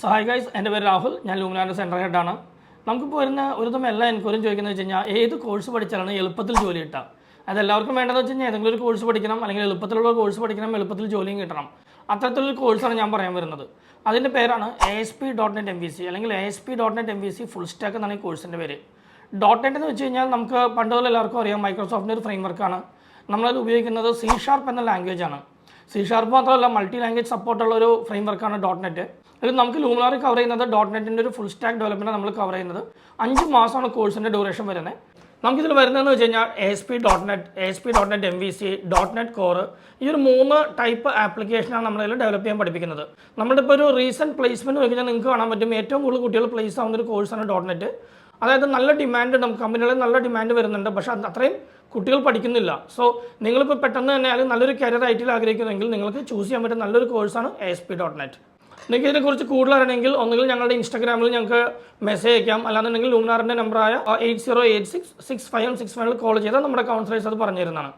So hi guys, എൻ്റെ പേര് രാഹുൽ. ഞാൻ ലൂമിനാറിൻ്റെ സെൻറ്റർ ഹെഡാണ്. നമുക്കിപ്പോൾ വരുന്ന ഒരു തമ്മിൽ എല്ലാ എൻക്വയറിയും ചോദിക്കുന്നത് വെച്ച് കഴിഞ്ഞാൽ ഏത് കോഴ്സ് പഠിച്ചാലാണ് എളുപ്പത്തിൽ ജോലി കിട്ടുക. അത് എല്ലാവർക്കും വേണ്ടതെന്ന് വെച്ച് കഴിഞ്ഞാൽ ഏതെങ്കിലും ഒരു കോഴ്സ് പഠിക്കണം, അല്ലെങ്കിൽ എളുപ്പത്തിലുള്ള കോഴ്സ് പഠിക്കണം, എളുപ്പത്തിൽ ജോലിയും കിട്ടണം. അത്തരത്തിലൊരു കോഴ്സാണ് ഞാൻ പറയാൻ വരുന്നത്. അതിൻ്റെ പേരാണ് ASP.NET MVC അല്ലെങ്കിൽ ASP.NET MVC ഫുൾ സ്റ്റാക്ക് എന്നാണ് ഈ കോഴ്സിൻ്റെ പേര്. .NET എന്ന് വെച്ച് കഴിഞ്ഞാൽ നമുക്ക് പണ്ട് മുതൽ എല്ലാവർക്കും അറിയാം, മൈക്രോസോഫ്റ്റിൻ്റെ ഒരു ഫ്രെയിംവർക്കാണ്. നമ്മളത് ഉപയോഗിക്കുന്നത് C# എന്ന ലാംഗ്വേജ് ആണ്. C# മാത്രമല്ല, മൾട്ടി ലാംഗ്വേജ് സപ്പോർട്ടുള്ള ഒരു ഫ്രെയിംവർക്കാണ് .NET. ഇത് നമുക്ക് ലൂമിനാറി കവർ ചെയ്യുന്നത് .NETൻ്റെ ഒരു ഫുൾ സ്റ്റാക്ക് ഡെവലപ്മെൻറ്റ് നമ്മൾ കവർ ചെയ്യുന്നത് 5 മാസമാണ് കോഴ്സിൻ്റെ ഡ്യൂറേഷൻ വരുന്നത്. നമുക്കിതിൽ വരുന്നതെന്ന് വെച്ച് കഴിഞ്ഞാൽ ASP.NET, ASP.NET MVC, .NET Core, ഈ ഒരു 3 ടൈപ്പ് ആപ്ലിക്കേഷനാണ് നമ്മളിതിൽ ഡെവലപ്പ് ചെയ്യാൻ പഠിപ്പിക്കുന്നത്. നമ്മുടെ ഇപ്പോൾ ഒരു റീസെൻറ്റ് പ്ലേസ്മെൻറ്റ് നോക്കിയാൽ നിങ്ങൾക്ക് കാണാൻ പറ്റും, ഏറ്റവും കൂടുതൽ കുട്ടികൾ പ്ലേസ് ആവുന്ന ഒരു കോഴ്സാണ് .NET. അതായത് നല്ല ഡിമാൻഡ്, നമുക്ക് കമ്പനികളിൽ നല്ല ഡിമാൻഡ് വരുന്നുണ്ട്, പക്ഷേ അത്രയും കുട്ടികൾ പഠിക്കുന്നില്ല. സോ നിങ്ങളിപ്പോൾ പെട്ടെന്ന് തന്നെ അല്ലെങ്കിൽ നല്ലൊരു കരിയർ ഐ ടിയിൽ ആഗ്രഹിക്കുന്നെങ്കിൽ നിങ്ങൾക്ക് ചൂസ് ചെയ്യാൻ പറ്റുന്ന നല്ലൊരു കോഴ്സാണ് ASP.NET. നിങ്ങൾക്ക് ഇതിനെക്കുറിച്ച് കൂടുതൽ അറിയണമെങ്കിൽ ഒന്നുകിൽ ഞങ്ങളുടെ ഇൻസ്റ്റാഗ്രാമിൽ ഞങ്ങൾക്ക് മെസ്സേജ് അയക്കാം, അല്ലാന്നുണ്ടെങ്കിൽ ലൂമിനാറിൻ്റെ നമ്പറായ 80866565 കോൾ ചെയ്താൽ നമ്മുടെ കൗൺസിലേഴ്സ് അത് പറഞ്ഞു തരുന്നതാണ്.